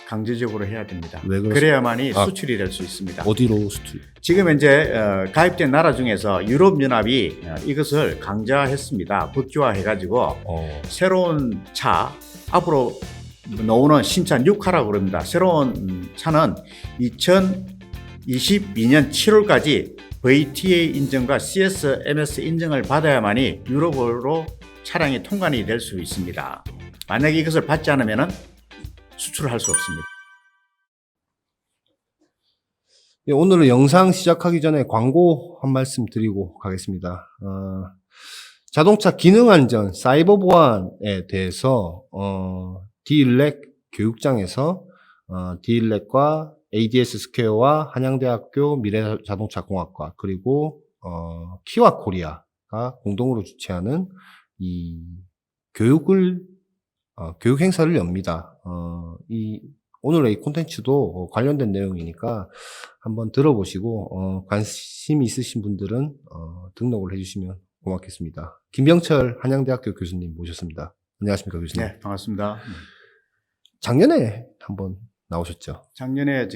강제적으로 해야 됩니다. 왜 그렇습니까? 그래야만이 수출이 될 수 있습니다. 어디로 수출? 지금 현재 가입된 나라 중에서 유럽연합이 이것을 강제화했습니다. 법규화해가지고 새로운 차, 앞으로 나오는 신차 6화라고 그럽니다. 새로운 차는 2022년 7월까지 VTA 인증과 CSMS 인증을 받아야만이 유럽으로 차량이 통관이 될 수 있습니다. 만약에 이것을 받지 않으면 수출을 할 수 없습니다. 예, 오늘은 영상 시작하기 전에 광고 한 말씀 드리고 가겠습니다. 자동차 기능 안전, 사이버 보안에 대해서 디일렉 교육장에서 디일렉과 ADS 스퀘어와 한양대학교 미래자동차공학과 그리고 키와 코리아가 공동으로 주최하는 이 교육 행사를 엽니다. 오늘의 이 콘텐츠도 관련된 내용이니까 한번 들어보시고 관심 있으신 분들은 등록을 해주시면 고맙겠습니다. 김병철 한양대학교 교수님 모셨습니다. 안녕하십니까 교수님? 네, 반갑습니다. 작년에 한번 나오셨죠? 작년에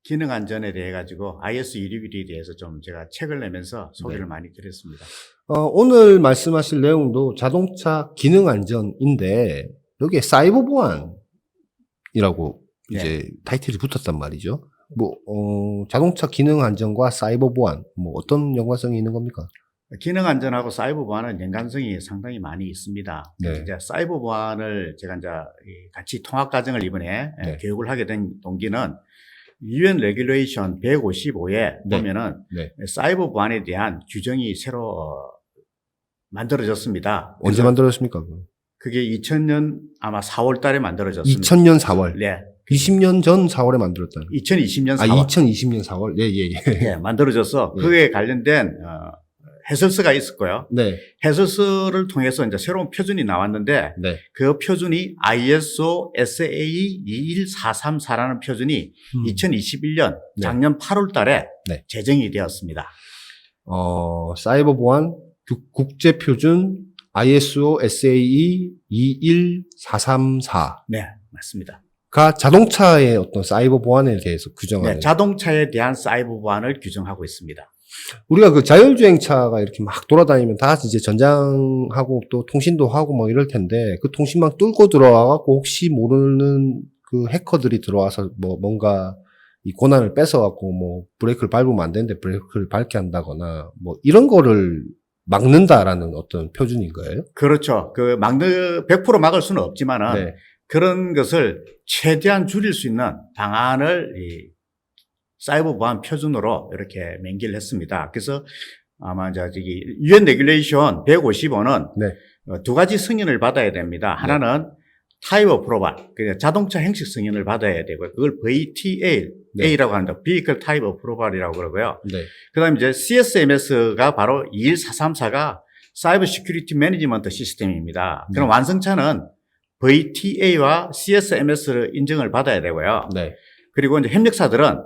기능 안전에 대해 가지고 IS 유리비리에 대해서 좀 제가 책을 내면서 소개를 많이 드렸습니다. 오늘 말씀하실 내용도 자동차 기능 안전인데 여기에 사이버 보안이라고 이제 타이틀이 붙었단 말이죠. 자동차 기능 안전과 사이버 보안 어떤 연관성이 있는 겁니까? 기능 안전하고 사이버 보안은 연관성이 상당히 많이 있습니다. 네. 이제 사이버 보안을 제가 이제 같이 통합 과정을 이번에 교육을 하게 된 동기는 UN 레귤레이션 155에 보면은 사이버 보안에 대한 규정이 새로 만들어졌습니다. 언제 만들어졌습니까? 그게 2000년 아마 4월 달에 만들어졌습니다. 2000년 4월. 네. 20년 전 4월에 만들었다는. 2020년 4월. 2020년 4월. 예. 네, 만들어져서 그에 관련된 해설서가 있었고요. 네. 해설서를 통해서 이제 새로운 표준이 나왔는데 그 표준이 ISO SAE 21434라는 표준이 2021년 작년 8월 달에 제정이 되었습니다. 사이버 보안 국제 표준 ISO SAE 21434. 네, 맞습니다. 가 자동차의 어떤 사이버 보안에 대해서 규정하는. 네, 자동차에 대한 사이버 보안을 규정하고 있습니다. 우리가 그 자율주행차가 이렇게 막 돌아다니면 다 이제 전장하고 또 통신도 하고 이럴 텐데 그 통신망 뚫고 들어와갖고 혹시 모르는 그 해커들이 들어와서 뭔가 이 권한을 뺏어갖고 브레이크를 밟으면 안 되는데 브레이크를 밟게 한다거나 이런 거를 막는다라는 어떤 표준인 거예요? 그렇죠. 100% 막을 수는 없지만은 그런 것을 최대한 줄일 수 있는 방안을 사이버 보안 표준으로 이렇게 명기를 했습니다. 그래서 아마 UN 레귤레이션 155는 두 가지 승인을 받아야 됩니다. 하나는 타입 어프로발, 자동차 형식 승인을 받아야 되고요. 그걸 VTA라고 합니다. Vehicle Type Approval이라고 그러고요. 그다음에 이제 CSMS가 바로 21434가 사이버 시큐리티 매니지먼트 시스템입니다. 그럼 완성차는 VTA와 CSMS 인증을 받아야 되고요. 그리고 이제 협력사들은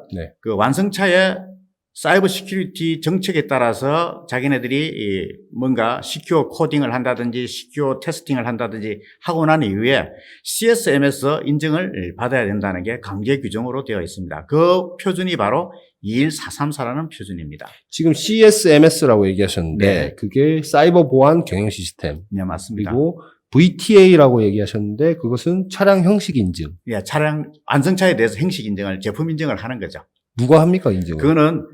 그 완성차의 사이버 시큐리티 정책에 따라서 자기네들이 뭔가 시큐어 코딩을 한다든지 시큐어 테스팅을 한다든지 하고 난 이후에 CSMS 인증을 받아야 된다는 게 강제 규정으로 되어 있습니다. 그 표준이 바로 21434라는 표준입니다. 지금 CSMS라고 얘기하셨는데 그게 사이버 보안 경영 시스템. 네, 맞습니다. 그리고 VTA라고 얘기하셨는데 그것은 차량 형식 인증. 예, 차량 완성차에 대해서 형식 인증을 제품 인증을 하는 거죠. 누가 합니까 인증을? 그거는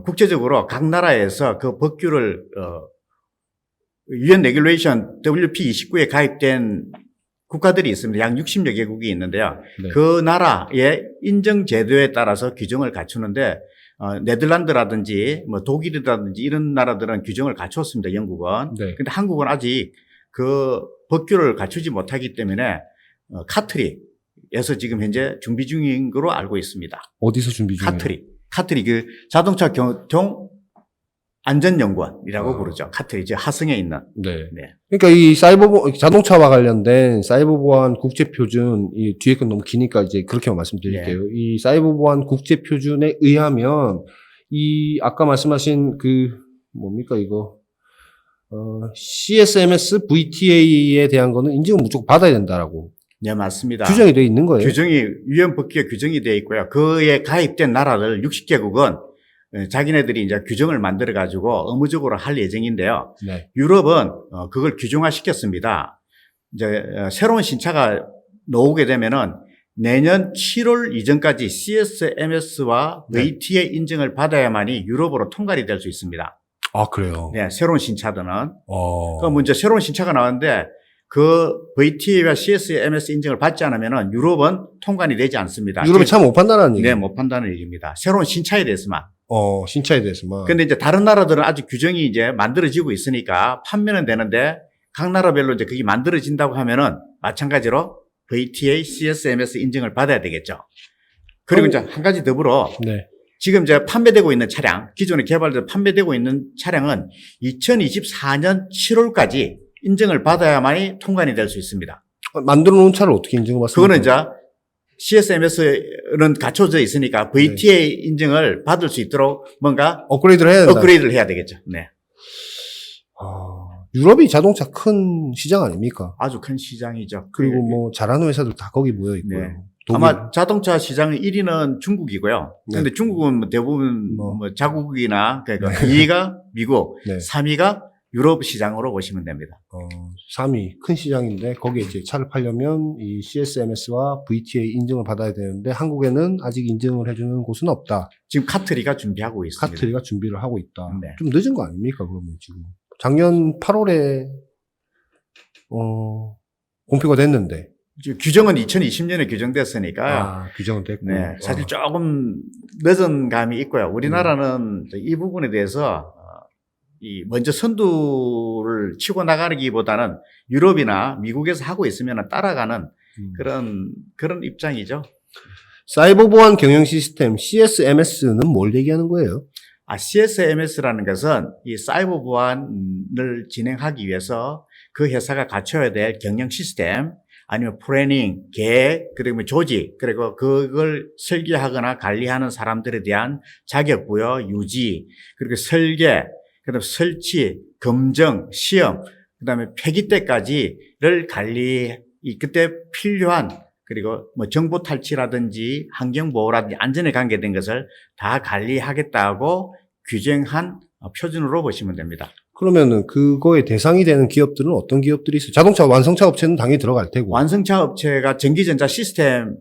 국제적으로 각 나라에서 그 법규를 UN 레귤레이션 WP29에 가입된 국가들이 있습니다. 약 60여 개국이 있는데요. 그 나라의 인증 제도에 따라서 규정을 갖추는데 네덜란드라든지 독일이라든지 이런 나라들은 규정을 갖췄습니다. 영국은. 근데 한국은 아직 그 법규를 갖추지 못하기 때문에 카트리에서 지금 현재 준비 중인 거로 알고 있습니다. 어디서 준비 중이에요? 카트리 그 자동차 교통 안전연구원이라고 부르죠. 카트리 이제 하승에 있는. 그러니까 이 자동차와 관련된 사이버 보안 국제 표준 이 뒤에 건 너무 기니까 이제 그렇게만 말씀드릴게요. 이 사이버 보안 국제 표준에 의하면 이 아까 말씀하신 뭡니까 이거? CSMS, VTA에 대한 거는 인증을 무조건 받아야 된다라고. 네, 맞습니다. 규정이 되어 있는 거예요. 규정이 유엔 법규에 규정이 되어 있고요. 그에 가입된 나라들 60개국은 자기네들이 이제 규정을 만들어 가지고 의무적으로 할 예정인데요. 네. 유럽은 그걸 규정화 시켰습니다. 이제 새로운 신차가 나오게 되면은 내년 7월 이전까지 CSMS와 네. VTA 인증을 받아야만이 유럽으로 통관이 될 수 있습니다. 아, 그래요? 네, 새로운 신차들은. 어. 그럼 이제 새로운 신차가 나왔는데 그 VTA와 CSMS 인증을 받지 않으면은 유럽은 통관이 되지 않습니다. 유럽이 차 못 판다는 얘기예요? 네, 못 판다는 얘기입니다. 새로운 신차에 대해서만. 신차에 대해서만. 근데 이제 다른 나라들은 아직 규정이 이제 만들어지고 있으니까 판매는 되는데 각 나라별로 이제 그게 만들어진다고 하면은 마찬가지로 VTA, CSMS 인증을 받아야 되겠죠. 그리고 이제 한 가지 더불어 네. 지금 이제 판매되고 있는 차량, 기존에 개발돼서 판매되고 있는 차량은 2024년 7월까지 인증을 받아야만이 통관이 될 수 있습니다. 만들어 놓은 차를 어떻게 인증을 받습니까? 그거는 이제 CSMS는 갖춰져 있으니까 VTA 인증을 받을 수 있도록 뭔가 업그레이드를 해야 된다. 업그레이드를 해야 되겠죠. 네. 유럽이 자동차 큰 시장 아닙니까? 아주 큰 시장이죠. 그리고 뭐 잘하는 회사들 다 거기 모여 있고요. 네. 독일. 아마 자동차 시장 1위는 중국이고요. 네. 근데 중국은 뭐 대부분 뭐. 뭐 자국이나 그러니까 2위가 미국, 네. 3위가 유럽 시장으로 보시면 됩니다. 3위 큰 시장인데 거기에 이제 차를 팔려면 이 CSMS와 VTA 인증을 받아야 되는데 한국에는 아직 인증을 해주는 곳은 없다. 지금 카트리가 준비하고 있습니다. 카트리가 준비를 하고 있다. 네. 좀 늦은 거 아닙니까? 그러면 지금 작년 8월에 공표가 됐는데 지금 규정은 2020년에 규정됐으니까 규정은 됐고 네, 사실 조금 늦은 감이 있고요. 우리나라는 이 부분에 대해서 먼저 선두를 치고 나가기보다는 유럽이나 미국에서 하고 있으면 따라가는 그런 입장이죠. 사이버 보안 경영 시스템 CSMS는 뭘 얘기하는 거예요? CSMS라는 것은 이 사이버 보안을 진행하기 위해서 그 회사가 갖춰야 될 경영 시스템, 아니면 플래닝, 계획, 그리고 조직, 그리고 그걸 설계하거나 관리하는 사람들에 대한 자격 부여, 유지, 그리고 설계, 그다음에 설치, 검증, 시험, 그다음에 폐기 때까지를 그때 필요한 그리고 뭐 정보 탈취라든지 환경 보호라든지 안전에 관계된 것을 다 관리하겠다고 규정한 표준으로 보시면 됩니다. 그러면은 그거의 대상이 되는 기업들은 어떤 기업들이 있어요? 자동차 완성차 업체는 당연히 들어갈 테고. 완성차 업체가 전기전자 시스템의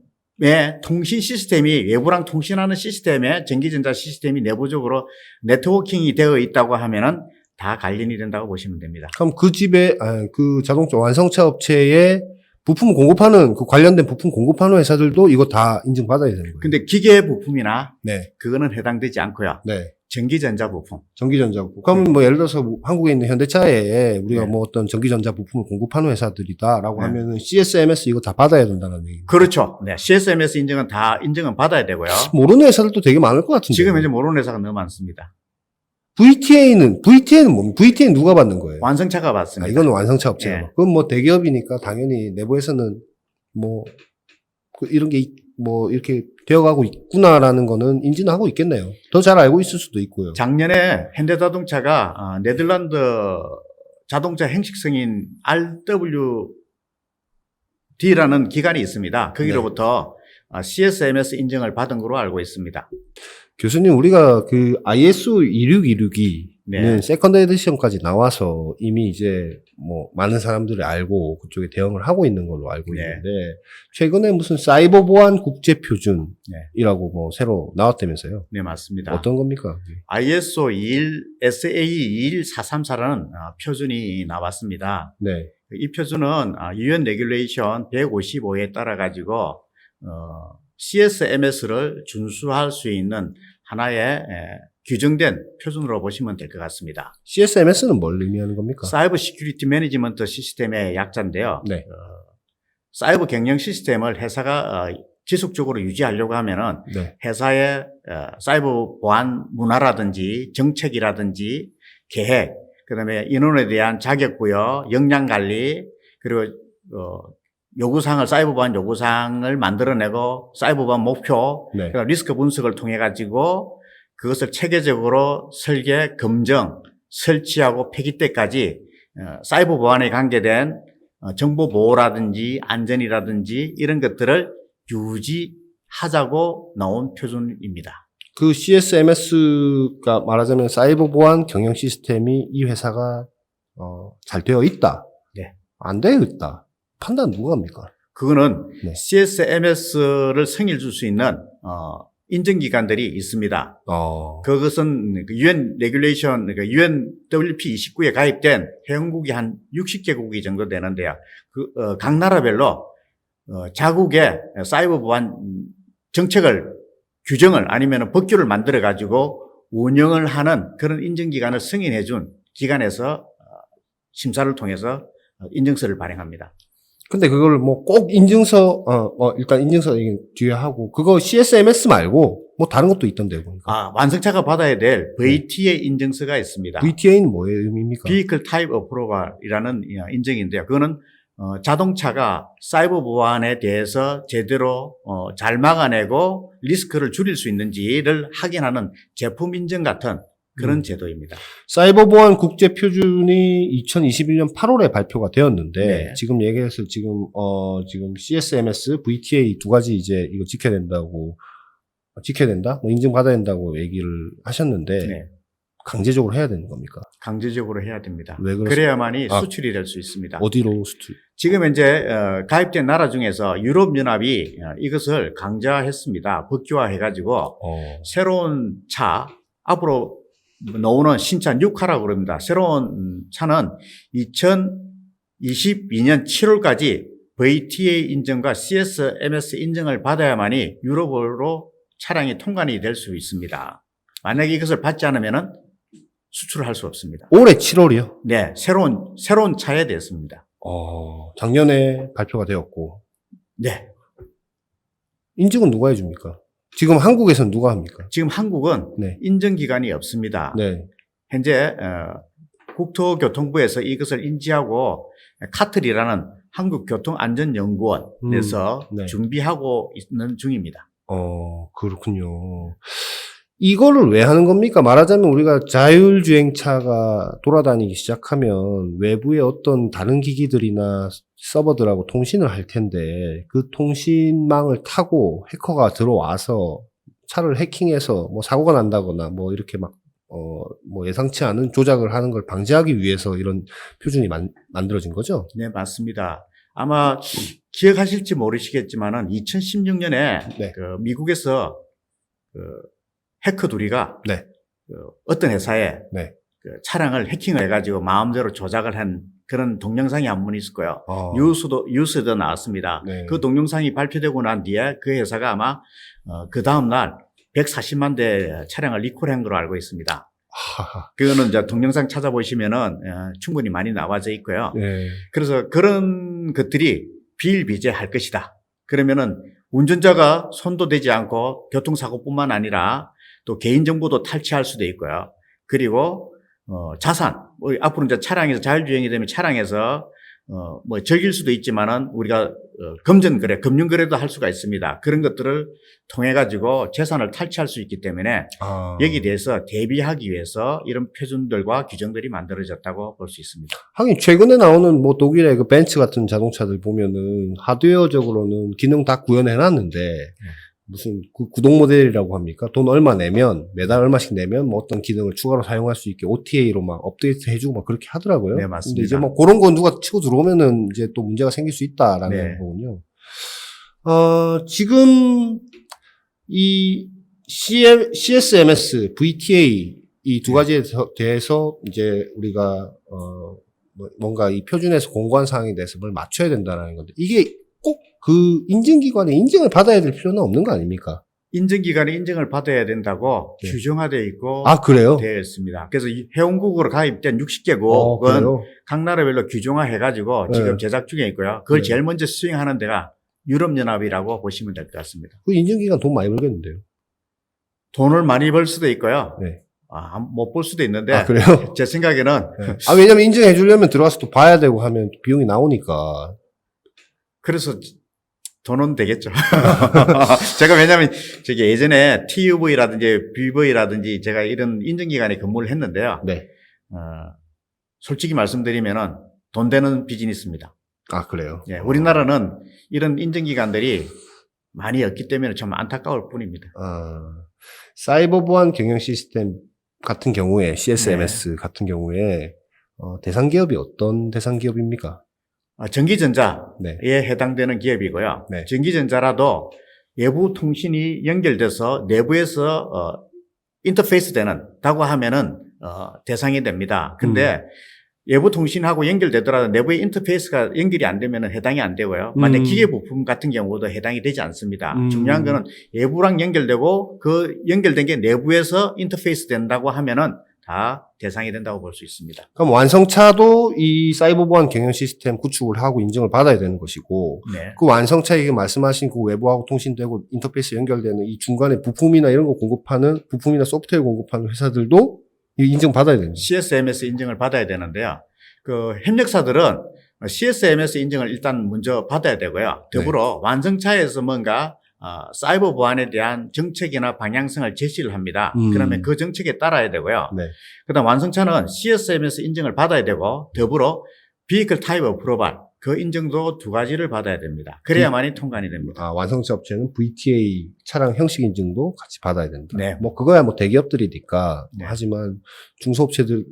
통신 시스템이 외부랑 통신하는 시스템에 전기전자 시스템이 내부적으로 네트워킹이 되어 있다고 하면은 다 관련이 된다고 보시면 됩니다. 그럼 그 집에 그 자동차 완성차 업체에 부품 공급하는 그 관련된 부품 공급하는 회사들도 이거 다 인증받아야 되는 거예요. 근데 기계 부품이나 네. 그거는 해당되지 않고요. 네. 전기전자 부품. 전기전자 부품. 그러면 뭐 예를 들어서 한국에 있는 현대차에 우리가 네. 뭐 어떤 전기전자 부품을 공급하는 회사들이다라고 네. 하면은 CSMS 이거 다 받아야 된다는 얘기입니다. 그렇죠. 네. CSMS 인증은 다 인증은 받아야 되고요. 모르는 회사들도 되게 많을 것 같은데. 지금 이제 모르는 회사가 너무 많습니다. VTA는 뭡니까? VTA는 누가 받는 거예요? 완성차가 받습니다. 이거는 완성차 업체가. 네. 그건 뭐 대기업이니까 당연히 내부에서는 뭐 이런 게 뭐 이렇게 되어가고 있구나라는 거는 인지는 하고 있겠네요. 더 잘 알고 있을 수도 있고요. 작년에 현대자동차가 네덜란드 자동차 행식성인 RWD라는 기관이 있습니다. 거기로부터 CSMS 인증을 받은 걸로 알고 있습니다. 교수님, 우리가 그 ISO 26262는 네. 세컨드 에디션까지 나와서 이미 이제 뭐 많은 사람들이 알고 그쪽에 대응을 하고 있는 걸로 알고 네. 있는데 최근에 무슨 사이버 보안 국제 표준이라고 네. 뭐 새로 나왔다면서요? 네, 맞습니다. 어떤 겁니까? ISO SAE 21434라는 표준이 나왔습니다. 네. 이 표준은 UN 레귤레이션 155에 따라 가지고 CSMS를 준수할 수 있는 하나의 규정된 표준으로 보시면 될 것 같습니다. CSMS는 뭘 의미하는 겁니까? 사이버 시큐리티 매니지먼트 시스템의 약자인데요. 네. 사이버 경영 시스템을 회사가 지속적으로 유지하려고 하면은 네. 회사의 사이버 보안 문화라든지 정책이라든지 계획, 그다음에 인원에 대한 자격 부여, 역량 관리, 그리고 요구사항을 사이버 보안 요구사항을 만들어내고 사이버 보안 목표, 네. 그다음 리스크 분석을 통해 가지고 그것을 체계적으로 설계, 검증, 설치하고 폐기 때까지 사이버 보안에 관계된 정보 보호라든지 안전이라든지 이런 것들을 유지하자고 나온 표준입니다. 그 CSMS가 말하자면 사이버 보안 경영 시스템이 이 회사가 잘 되어 있다. 네. 안 되어 있다. 판단 누가 합니까? 그거는 네. CSMS를 승인해 줄 수 있는 인증기관들이 있습니다. 그것은 UN 레귤레이션, 그러니까 UN WP29에 가입된 회원국이 한 60개국이 정도 되는데요. 각 나라별로 자국의 사이버 보안 정책을 규정을 아니면 법규를 만들어 가지고 운영을 하는 그런 인증기관을 승인해 준 기관에서 심사를 통해서 인증서를 발행합니다. 근데 그걸 뭐 꼭 인증서, 일단 인증서 얘기 뒤에 하고, 그거 CSMS 말고, 뭐 다른 것도 있던데요, 보니까. 완성차가 받아야 될 VTA 인증서가 있습니다. VTA는 뭐의 의미입니까? Vehicle Type Approval이라는 인증인데요. 그거는 자동차가 사이버 보안에 대해서 제대로 잘 막아내고 리스크를 줄일 수 있는지를 확인하는 제품 인증 같은 그런 제도입니다. 사이버 보안 국제 표준이 2021년 8월에 발표가 되었는데 네. 지금 얘기해서 지금 CSMS, VTA 두 가지 이제 이거 지켜야 된다, 뭐 인증받아야 된다고 얘기를 하셨는데 네. 강제적으로 해야 되는 겁니까? 강제적으로 해야 됩니다. 왜 그렇습니까? 그래야만이 수출이 될 수 있습니다. 어디로 수출? 지금 이제 가입된 나라 중에서 유럽연합이 이것을 강제화했습니다. 법규화해가지고 새로운 차, 앞으로 나오는 신차 6화라고 그럽니다. 새로운 차는 2022년 7월까지 VTA 인증과 CSMS 인증을 받아야만이 유럽으로 차량이 통관이 될 수 있습니다. 만약에 이것을 받지 않으면 수출을 할 수 없습니다. 올해 7월이요? 네, 새로운 차에 대해서입니다. 작년에 발표가 되었고. 네. 인증은 누가 해줍니까? 지금 한국에서는 누가 합니까? 지금 한국은 네. 인증기관이 없습니다. 네. 현재 국토교통부에서 이것을 인지하고 카틀이라는 한국교통안전연구원에서 네. 준비하고 있는 중입니다. 그렇군요. 이거를 왜 하는 겁니까? 말하자면 우리가 자율주행차가 돌아다니기 시작하면 외부의 어떤 다른 기기들이나 서버들하고 통신을 할 텐데 그 통신망을 타고 해커가 들어와서 차를 해킹해서 뭐 사고가 난다거나 뭐 이렇게 막 뭐 예상치 않은 조작을 하는 걸 방지하기 위해서 이런 표준이 만들어진 거죠? 네, 맞습니다. 아마 기억하실지 모르시겠지만은 2016년에 네. 미국에서 해커 둘이가 네. 어떤 회사에 네. 차량을 해킹을 해가지고 마음대로 조작을 한 그런 동영상이 한 번 있을 거예요. 뉴스에도 나왔습니다. 네. 그 동영상이 발표되고 난 뒤에 그 회사가 아마 그 다음 날 140만 대 차량을 리콜한 걸로 알고 있습니다. 그거는 이제 동영상 찾아보시면은 충분히 많이 나와져 있고요. 네. 그래서 그런 것들이 비일비재할 것이다. 그러면은 운전자가 손도 대지 않고 교통사고뿐만 아니라 또 개인정보도 탈취할 수도 있고요. 그리고 자산, 앞으로 이제 차량에서 자율주행이 되면 차량에서 뭐 적일 수도 있지만은 우리가 금전거래, 금융거래도 할 수가 있습니다. 그런 것들을 통해 가지고 재산을 탈취할 수 있기 때문에 여기에 대해서 대비하기 위해서 이런 표준들과 규정들이 만들어졌다고 볼 수 있습니다. 하긴 최근에 나오는 뭐 독일의 그 벤츠 같은 자동차들 보면은 하드웨어적으로는 기능 다 구현해 놨는데 무슨 구동 모델이라고 합니까? 돈 얼마 내면 매달 얼마씩 내면 뭐 어떤 기능을 추가로 사용할 수 있게 OTA로 막 업데이트 해주고 막 그렇게 하더라고요. 네, 맞습니다. 근데 이제 뭐 그런 거 누가 치고 들어오면은 이제 또 문제가 생길 수 있다라는 네. 거군요. 지금 이 CSMS, VTA 이 두 가지에 대해서 이제 우리가 뭔가 이 표준에서 공고한 사항에 대해서 뭘 맞춰야 된다라는 건데 이게 꼭 그 인증기관에 인증을 받아야 될 필요는 없는 거 아닙니까? 인증기관에 인증을 받아야 된다고 네. 규정화되어 있고 그래요? 되어 있습니다. 그래서 이 회원국으로 가입된 60개국은 그래요? 각 나라별로 규정화해가지고 네. 지금 제작 중에 있고요. 그걸 네. 제일 먼저 수행하는 데가 유럽연합이라고 보시면 될 것 같습니다. 그 인증기관 돈 많이 벌겠는데요? 돈을 많이 벌 수도 있고요. 네. 못 벌 수도 있는데 그래요? 제 생각에는 네. 왜냐면 인증해 주려면 들어가서 또 봐야 되고 하면 비용이 나오니까. 그래서 돈은 되겠죠. 제가 왜냐하면 저기 예전에 TUV라든지 BV라든지 제가 이런 인증기관에 근무를 했는데요. 네. 솔직히 말씀드리면은 돈 되는 비즈니스입니다. 아, 그래요? 예, 우리나라는 이런 인증기관들이 많이 없기 때문에 좀 안타까울 뿐입니다. 사이버 보안 경영 시스템 같은 경우에, CSMS 같은 경우에, 대상 기업이 어떤 대상 기업입니까? 전기전자에 네. 해당되는 기업이고요. 네. 전기전자라도 외부 통신이 연결돼서 내부에서 인터페이스 되는다고 하면은 대상이 됩니다. 근데 외부 통신하고 연결되더라도 내부의 인터페이스가 연결이 안 되면 해당이 안 되고요. 만약 기계 부품 같은 경우도 해당이 되지 않습니다. 중요한 거는 외부랑 연결되고 그 연결된 게 내부에서 인터페이스 된다고 하면은 다 대상이 된다고 볼 수 있습니다. 그럼 완성차도 이 사이버 보안 경영 시스템 구축을 하고 인증을 받아야 되는 것이고, 네. 그 완성차에 말씀하신 그 외부하고 통신되고 인터페이스 연결되는 이 중간에 부품이나 이런 거 공급하는, 부품이나 소프트웨어 공급하는 회사들도 이 인증 받아야 됩니다. CSMS 인증을 받아야 되는데요. 그 협력사들은 CSMS 인증을 일단 먼저 받아야 되고요. 더불어 완성차에서 뭔가 사이버 보안에 대한 정책이나 방향성을 제시를 합니다. 그러면 그 정책에 따라야 되고요. 네. 그다음 완성차는 CSMS 인증을 받아야 되고 더불어 Vehicle Type Approval 그 인증도 두 가지를 받아야 됩니다. 그래야만이 통관이 됩니다. 완성차 업체는 VTA 차량 형식 인증도 같이 받아야 된다. 네. 뭐 그거야 뭐 대기업들이니까. 네. 하지만 중소업체들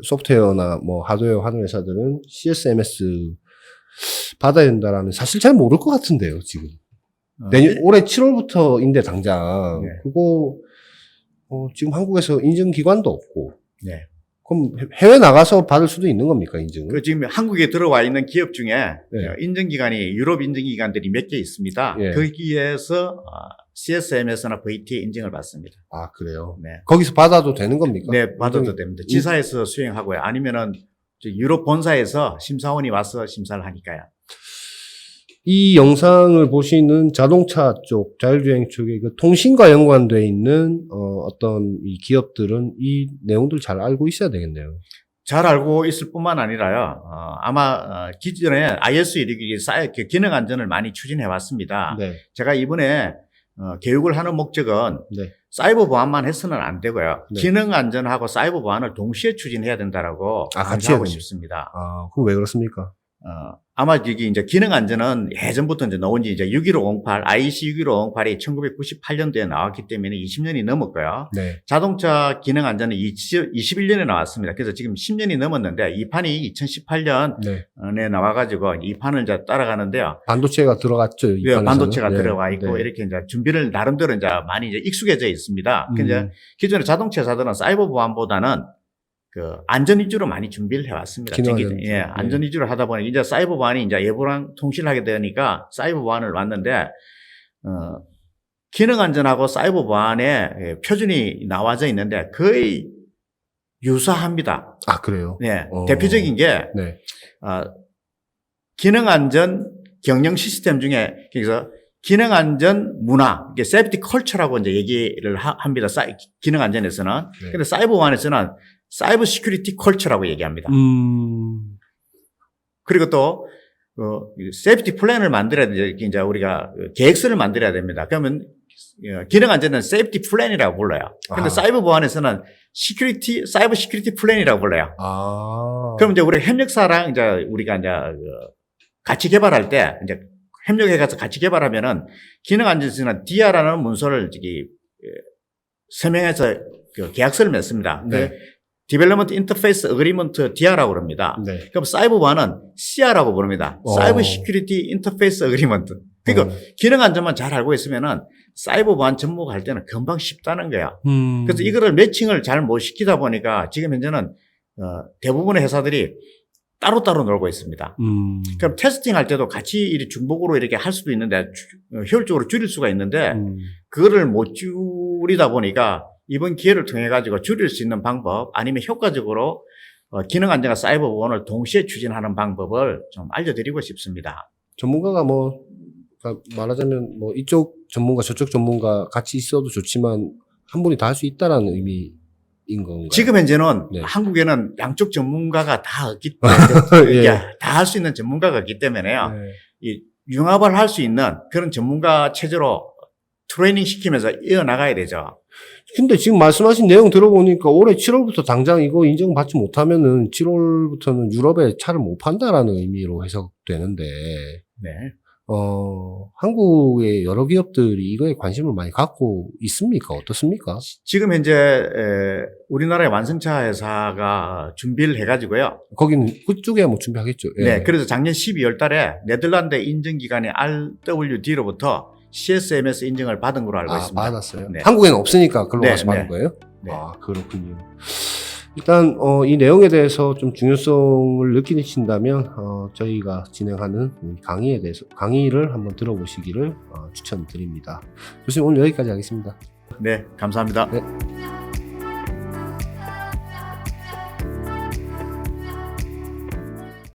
소프트웨어나 뭐 하드웨어 하는 회사들은 CSMS 받아야 된다라는 사실 잘 모를 것 같은데요, 지금. 올해 7월부터인데 당장 네. 그거 지금 한국에서 인증 기관도 없고. 네. 그럼 해외 나가서 받을 수도 있는 겁니까, 인증을? 그 지금 한국에 들어와 있는 기업 중에 네. 인증기관이 유럽 인증기관들이 몇 개 있습니다. 예. 거기에서 CSMS나 VT 인증을 받습니다. 아, 그래요? 네. 거기서 받아도 되는 겁니까? 네, 받아도 됩니다. 지사에서 수행하고요. 아니면은 유럽 본사에서 심사원이 와서 심사를 하니까요. 이 영상을 보시는 자동차 쪽, 자율주행 쪽에 그 통신과 연관되어 있는 어떤 이 기업들은 이 내용들 잘 알고 있어야 되겠네요. 잘 알고 있을 뿐만 아니라요. 아마 기존에 IS 169 기능 안전을 많이 추진해 왔습니다. 네. 제가 이번에 교육을 하는 목적은 네. 사이버 보안만 해서는 안 되고요. 네. 기능 안전하고 사이버 보안을 동시에 추진해야 된다라고 같이 강조하고 해야 싶습니다. 그럼 왜 그렇습니까? 아마 여기 이제 기능 안전은 예전부터 이제 나온 지 이제 61508, IEC 61508이 1998년도에 나왔기 때문에 20년이 넘었고요. 네. 자동차 기능 안전은 21년에 나왔습니다. 그래서 지금 10년이 넘었는데 이 판이 2018년에 나와가지고 이 판을 이제 따라가는데요. 반도체가 들어갔죠. 이 네, 판에서는. 반도체가 네. 들어가 있고 네. 이렇게 이제 준비를 나름대로 이제 많이 이제 익숙해져 있습니다. 근데 기존의 자동차 회사들은 사이버 보안보다는 그 안전 위주로 많이 준비를 해왔습니다. 예, 안전 위주로 하다 보니 이제 사이버 보안이 이제 외부랑 통신을 하게 되니까 사이버 보안을 왔는데 기능 안전하고 사이버 보안의 표준이 나와져 있는데 거의 유사합니다. 아, 그래요? 네, 대표적인 게 네. 기능 안전 경영 시스템 중에 그래서 기능 안전 문화, 이게 세이프티 컬처라고 이제 얘기를 합니다. 기능 안전에서는. 네. 근데 사이버 보안에서는 사이버 시큐리티 컬처라고 얘기합니다. 그리고 또 세이프티 플랜을 만들어야 돼. 이제 우리가 계획서를 만들어야 됩니다. 그러면 기능 안전은 세이프티 플랜이라고 불러요. 근데 사이버 보안에서는 사이버 시큐리티 플랜이라고 불러요. 그럼 이제 우리 협력사랑 이제 우리가 이제 같이 개발할 때 이제 협력해 가서 같이 개발하면은 기능 안전에서는 DR라는 문서를 서명해서 계약서를 맺습니다. 네. Development Interface Agreement DR라고 그럽니다. 네. 그럼 사이버 보안은 CR라고 부릅니다. Cyber Security Interface Agreement. 그러니까 기능 안전만 잘 알고 있으면은 사이버 보안 접목할 때는 금방 쉽다는 거야. 그래서 이거를 매칭을 잘 못 시키다 보니까 지금 현재는 대부분의 회사들이 따로따로 놀고 있습니다. 그럼 테스팅 할 때도 같이 이렇게 중복으로 이렇게 할 수도 있는데 효율적으로 줄일 수가 있는데 그거를 못 줄이다 보니까 이번 기회를 통해 가지고 줄일 수 있는 방법 아니면 효과적으로 기능 안전과 사이버 보안을 동시에 추진하는 방법을 좀 알려드리고 싶습니다. 전문가가 말하자면 이쪽 전문가 저쪽 전문가 같이 있어도 좋지만 한 분이 다 할 수 있다라는 의미인 건가요? 지금 현재는 네. 한국에는 양쪽 전문가가 다 없기 때문에 예. 다 할 수 있는 전문가가 없기 때문에요. 네. 이 융합을 할 수 있는 그런 전문가 체제로 트레이닝 시키면서 이어나가야 되죠. 근데 지금 말씀하신 내용 들어보니까 올해 7월부터 당장 이거 인정받지 못하면은 7월부터는 유럽에 차를 못 판다라는 의미로 해석되는데, 네. 한국의 여러 기업들이 이거에 관심을 많이 갖고 있습니까? 어떻습니까? 지금 현재 우리나라의 완성차 회사가 준비를 해가지고요. 거기는 그쪽에 뭐 준비하겠죠. 예. 네, 그래서 작년 12월 달에 네덜란드 인증기관인 RWD로부터 CSMS 인증을 받은 걸로 알고 있습니다. 받았어요. 네. 한국에는 없으니까 글로 네, 가서 받은 네. 거예요? 네. 아, 그렇군요. 일단 이 내용에 대해서 좀 중요성을 느끼신다면 저희가 진행하는 강의에 대해서 강의를 한번 들어보시기를 추천드립니다. 교수님 오늘 여기까지 하겠습니다. 네, 감사합니다. 네.